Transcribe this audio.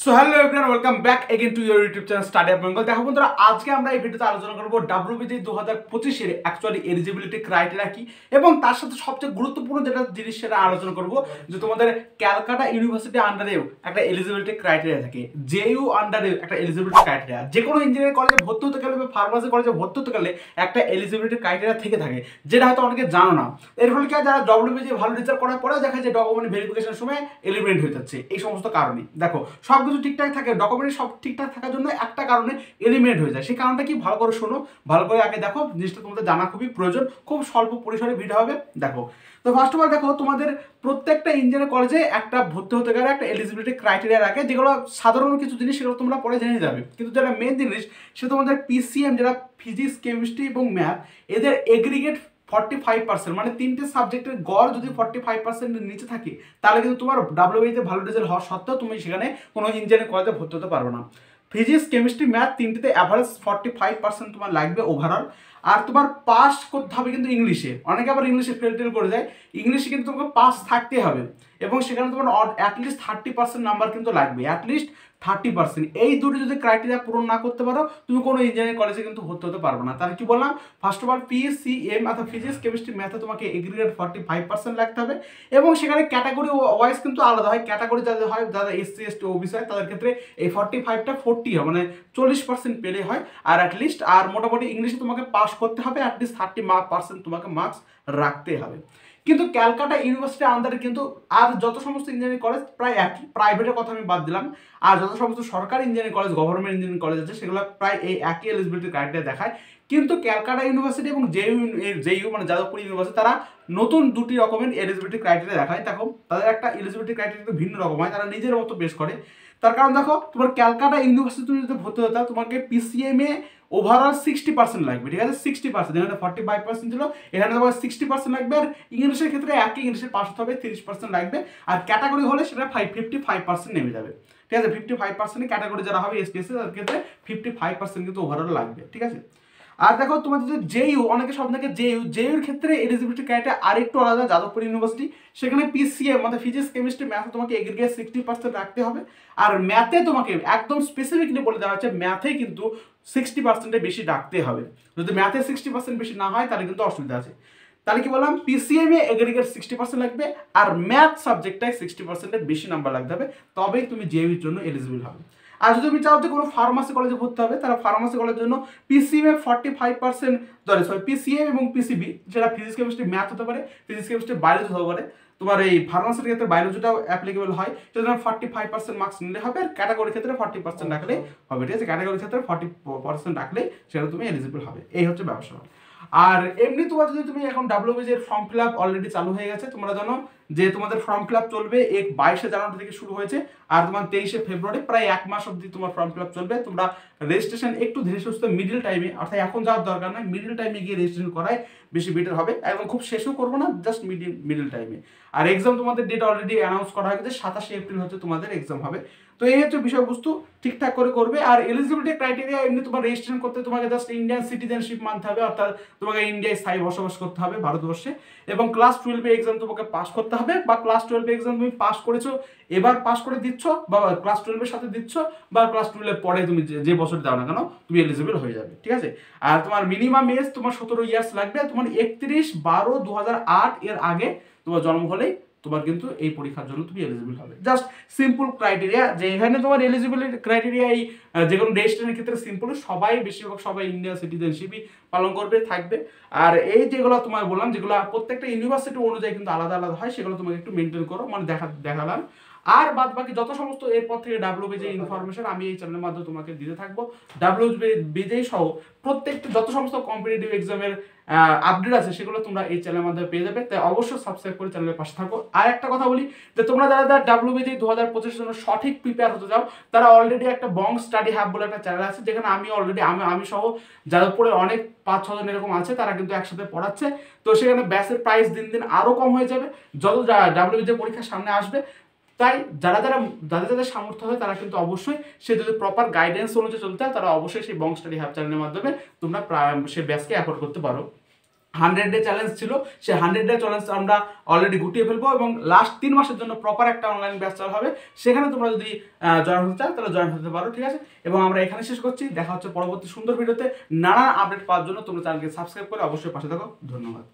So hello everyone, welcome back again to your YouTube channel study of Bengal. দেখো বন্ধুরা, আজকে আমরা এই ভিডিওতে আলোচনা করবো ডাব্লিউবিজি 2025 এর অ্যাকচুয়ালি এলিজিবিলিটি ক্রাইটেরিয়া কি, এবং তার সাথে সবচেয়ে গুরুত্বপূর্ণ যেটা জিনিস সেটা আলোচনা করবো যে তোমাদের ক্যালকাটা ইউনিভার্সিটি আন্ডারেও একটা এলিজিবিলিটি ক্রাইটেরিয়া থাকে, জেইউ আন্ডারেও একটা এলিজিবিলিটি ক্রাইটেরিয়া। যে কোনো ইঞ্জিনিয়ারিং কলেজে ভর্তি হতে গেলে বা ফার্মাসি কলেজে ভর্তি হতে গেলে একটা এলিজিবিলিটি ক্রাইটেরিয়া থেকে থাকে, যেটা হয়তো অনেকে জানো না। এর ফলে কি যারা ডাব্লিউবিজি ভালো রেজাল্ট করার পরেও দেখা যায় ডকুমেন্ট ভেরিফিকেশনের সময় এলিমিনেট হয়ে যাচ্ছে এই সমস্ত কারণে। দেখো সবকিছু ঠিকঠাক থাকে, ডকুমেন্ট সব ঠিকঠাক থাকার জন্য একটা কারণে এলিমিনেট হয়ে যায়। সেই কারণটা কি, ভালো করে শোনো, ভালো করে আগে দেখো, জিনিসটা তোমাদের জানা খুবই প্রয়োজন। খুব স্বল্প পরিসরে ভিডিও হবে, দেখো। তো ফার্স্ট অফ অল দেখো, তোমাদের প্রত্যেকটা ইঞ্জিনিয়ারিং কলেজে একটা ভর্তি হতে গেলে একটা এলিজিবিলিটি ক্রাইটেরিয়া রাখে, যেগুলো সাধারণ কিছু জিনিস সেগুলো তোমরা পরে জেনে যাবে। কিন্তু যেটা মেন জিনিস সেটা তোমাদের পিসিএম, যেটা ফিজিক্স, কেমিস্ট্রি এবং ম্যাথ, এদের এগ্রিগেট 45%, মানে তিনটে সাবজেক্টের গড় যদি 45%-এর নিচে থাকে, তাহলে কিন্তু তোমার ডাব্লিউবিতে ভালো রেজাল্ট হওয়া সত্ত্বেও তুমি সেখানে কোনো ইঞ্জিনিয়ারিং কলেজে ভর্তি হতে পারবে না। ফিজিক্স, কেমিস্ট্রি, ম্যাথ তিনটেতে অ্যাভারেজ 45% তোমার লাগবে ওভারঅল। আর তোমার পাস করতে হবে কিন্তু ইংলিশে। অনেকে আবার ইংলিশে ফেল টেল করে যায়, ইংলিশে কিন্তু তোমাকে পাস থাকতে হবে, এবং সেখানে তোমার অ্যাটলিস্ট 30% নাম্বার কিন্তু লাগবে, অ্যাটলিস্ট 30%। এই দুটো যদি ক্রাইটেরিয়া পূরণ না করতে পারো, তুমি কোনো ইঞ্জিনিয়ারিং কলেজে কিন্তু ভর্তি হতে পারবে না। তাহলে কি বললাম, ফার্স্ট অফ অল পিসিএম অর্থাৎ ফিজিক্স, কেমিস্ট্রি, ম্যাথে তোমাকে এগ্রিগেট 45% লাগতে হবে, এবং সেখানে ক্যাটাগরি ওয়াইজ কিন্তু আলাদা হয়। ক্যাটাগরি যাদের হয়, যারা এসসি এসটি ওবিসি হয়, তাদের ক্ষেত্রে এই 45টা 40 হয়, মানে 40% পেলে হয়। আর অ্যাটলিস্ট আর মোটামুটি ইংলিশে তোমাকে পাস করতে হবে, অ্যাটলিস্ট 30% তোমাকে মার্কস রাখতে হবে। কিন্তু ক্যালকাটা ইউনিভার্সিটি আন্ডারে কিন্তু আর যত সমস্ত ইঞ্জিনিয়ারিং কলেজ প্রায় একই, প্রাইভেটের কথা আমি বাদ দিলাম, আর যত সমস্ত সরকারি engineering college, government engineering college আছে, সেগুলো প্রায় এই একই এলিজিবিলিটি ক্রাইটেরিয়া দেখায়। কিন্তু ক্যালকাটা ইউনিভার্সিটি এবং জেইউ মানে যাদবপুর ইউনিভার্সিটি, তারা নতুন দুটি রকমের এলিজিবিলিটি ক্রাইটেরিয়া দেখায়। দেখো তাদের একটা এলিজিবিলিটি ক্রাইটেরিয়া কিন্তু ভিন্ন রকম হয়, তারা নিজের মতো বেশ করে। তার কারণ দেখো, তোমার ক্যালকাটা ইউনিভার্সিটি যদি ভর্তি হতে হয়, তোমাকে পিসিএম এ ওভারঅল 60% লাগবে, ঠিক আছে? 60%, এখানে 45% ছিল, এখানে তোমার 60% লাগবে। আর ইংলিশের ক্ষেত্রে একই, ইংলিশে পাস হতে হবে, 30% লাগবে। আর ক্যাটাগরি হলে সেটা 55% নেমে যাবে, ঠিক আছে? 55% ক্যাটাগরি যারা হবে এসটিএসসি, তাদের ক্ষেত্রে 55% কিন্তু ওভারঅল লাগবে, ঠিক আছে? আর দেখো তোমাদের যে জেইউ, অনেকে সব থেকে জেইউর ক্ষেত্রে এলিজিবিলিটি ক্রাইটেরিয়া আরেকটু আলাদা। যাদবপুর ইউনিভার্সিটি, সেখানে পিসিএম মানে ফিজিক্স, কেমিস্ট্রি, ম্যাথে তোমাকে এগ্রিগেট 60% রাখতে হবে। আর ম্যাথে তোমাকে একদম স্পেসিফিকলি বলে দেওয়া হচ্ছে, ম্যাথে কিন্তু 60%-এর বেশি রাখতে হবে। যদি ম্যাথে 60% বেশি না হয়, তাহলে কিন্তু অসুবিধা আছে। তাহলে কি বললাম, পিসিএম এ এগ্রিগেট 60% লাগবে, আর ম্যাথ সাবজেক্টটায় 60%-এর বেশি নাম্বার লাগতে হবে, তবেই তুমি জেইউর জন্য এলিজিবল হবে। আর যদি তুমি চাও যে কোনো ফার্মাসি কলেজে ভর্তি হবে, তারা ফার্মাসি কলেজের জন্য পিসিএম এ 45%, পিসিএম এবং পিসিবি, যেটা ফিজিক্স, কেমিস্ট্রি, ম্যাথ হতে পারে, ফিজিক্স, কেমিস্ট্রি, বায়োলজি হতে পারে। তোমার এই ফার্মাসির ক্ষেত্রে বায়োলজিটাও অ্যাপ্লিকেবল হয়, সেজন্য 45% মার্কস নিলে হবে। আর ক্যাটাগরির ক্ষেত্রে 40% রাখলেই হবে, ঠিক আছে? ক্যাটাগরির ক্ষেত্রে 40% রাখলেই সেটা তুমি এলিজিবল হবে। এই হচ্ছে ব্যবসা। আর এমনি তোমার যদি তুমি এখন ডাব্লিউবিজি এর ফর্ম ফিল আপ অলরেডি চালু হয়ে গেছে, তোমরা জানো যে তোমাদের ফর্ম ফিল আপ চলবে 22 জানুয়ারি থেকে শুরু হয়েছে, আর তোমার 23 ফেব্রুয়ারি, প্রায় 1 মাস অবধি তোমার ফর্ম ফিল আপ চলবে। তোমরা রেজিস্ট্রেশন একটু ধীরে সুস্থ মিডিল টাইমে, অর্থাৎ এখন যাওয়ার দরকার নাই, মিডিল টাইমে গিয়ে রেজিস্ট্রেশন করাই বেশি বেটার হবে। একদম খুব শেষও করবো না, জাস্ট মিডিল টাইমে। আর এক্সাম তোমাদের ডেট অলরেডি অ্যানাউন্স করা হয়ে গেছে, 27 এপ্রিল হচ্ছে তোমাদের এক্সাম হবে। তো এই হচ্ছে বিষয়বস্তু, ঠিকঠাক করে করবে। আর এলিজিবিলিটি ক্রাইটেরিয়া, এমনি তোমার রেজিস্ট্রেশন করতে তোমাকে জাস্ট ইন্ডিয়ান সিটিজেনশিপ মানতে হবে, অর্থাৎ তোমাকে ইন্ডিয়ায় স্থায়ী বসবাস করতে হবে, ভারতবর্ষে, এবং ক্লাস 12 এক্সাম তোমাকে পাস করতে হবে, বা ক্লাস 12 এক্সাম তুমি পাস করেছো, এবার পাস করে দিচ্ছ, বা ক্লাস 12 এর সাথে দিচ্ছ, বা ক্লাস 12 পরে তুমি যে বছর দাও না কেন, তুমি এলিজিবল হয়ে যাবে, ঠিক আছে? আর তোমার মিনিমাম এজ তোমার 17 ইয়ার্স লাগবে। তোমার 31/12/2008 এর আগে তোমার জন্ম হলেই তোমার কিন্তু এই পরীক্ষার জন্য তুমি এলিজিবল হবে। জাস্ট সিম্পল ক্রাইটেরিয়া, যে এখানে তোমার এলিজিবিলিটি ক্রাইটেরিয়া এই যে কোনো রেজিস্ট্রেশনের ক্ষেত্রে সিম্পল, সবাই বেশিরভাগ সবাই ইন্ডিয়ান সিটিজেনশিপই পালন করবে, থাকবে। আর এই যেগুলো তোমার বললাম, যেগুলো প্রত্যেকটা ইউনিভার্সিটি অনুযায়ী কিন্তু আলাদা আলাদা হয়, সেগুলো তোমাকে একটু মেনটেন করো, মানে দেখালাম। আর বাদ বাকি যত সমস্ত এরপর থেকে ডাব্লিউবিজি ইনফরমেশন আমি এই চ্যানেলের মাধ্যমে তোমাকে দিতে থাকবো। ডাব্লিউবিজি সহ প্রত্যেকটা যত সমস্ত কম্পিটিটিভ এক্সামের আপডেট আছে, সেগুলো তোমরা এই চ্যানেলের মাধ্যমে পেয়ে যাবে। তাই অবশ্যই সাবস্ক্রাইব করে চ্যানেলের পাশে থাকো। আর একটা কথা বলি, যে তোমরা যারা ডাব্লিউবিজি 2025 জন্য সঠিক প্রিপেয়ার হতে চাও, তারা অলরেডি একটা বং স্টাডি হ্যাব বলে একটা চ্যানেল আছে, যেখানে আমি অলরেডি আমি সহ যাদবপুরে অনেক 5-6 জন এরকম আছে, তারা কিন্তু একসাথে পড়াচ্ছে। তো সেখানে ব্যাচের প্রাইস দিন দিন আরো কম হয়ে যাবে যত ডাব্লিউবিজি পরীক্ষার সামনে আসবে। তাই যাদের সামর্থ্য হয়, তারা কিন্তু অবশ্যই, সে যদি প্রপার গাইডেন্স অনুযায়ী চলতে হয়, তারা অবশ্যই সেই বং স্টাডি হ্যাব চ্যানেলের মাধ্যমে তোমরা সে ব্যাচকে অ্যাফোর্ড করতে পারো। 100 ডে চ্যালেঞ্জ ছিল, সেই 100 ডে চ্যালেঞ্জ আমরা অলরেডি গুটিয়ে ফেলবো এবং লাস্ট 3 মাসের জন্য প্রপার একটা অনলাইন ব্যাচ চালু হবে। সেখানে তোমরা যদি জয়েন হতে চাও তাহলে জয়েন হতে পারো, ঠিক আছে। এবং আমরা এখানে শেষ করছি, দেখা হচ্ছে পরবর্তী সুন্দর ভিডিওতে। নানান আপডেট পাওয়ার জন্য তোমরা চ্যানেলকে সাবস্ক্রাইব করে অবশ্যই পাশে থাকো। ধন্যবাদ।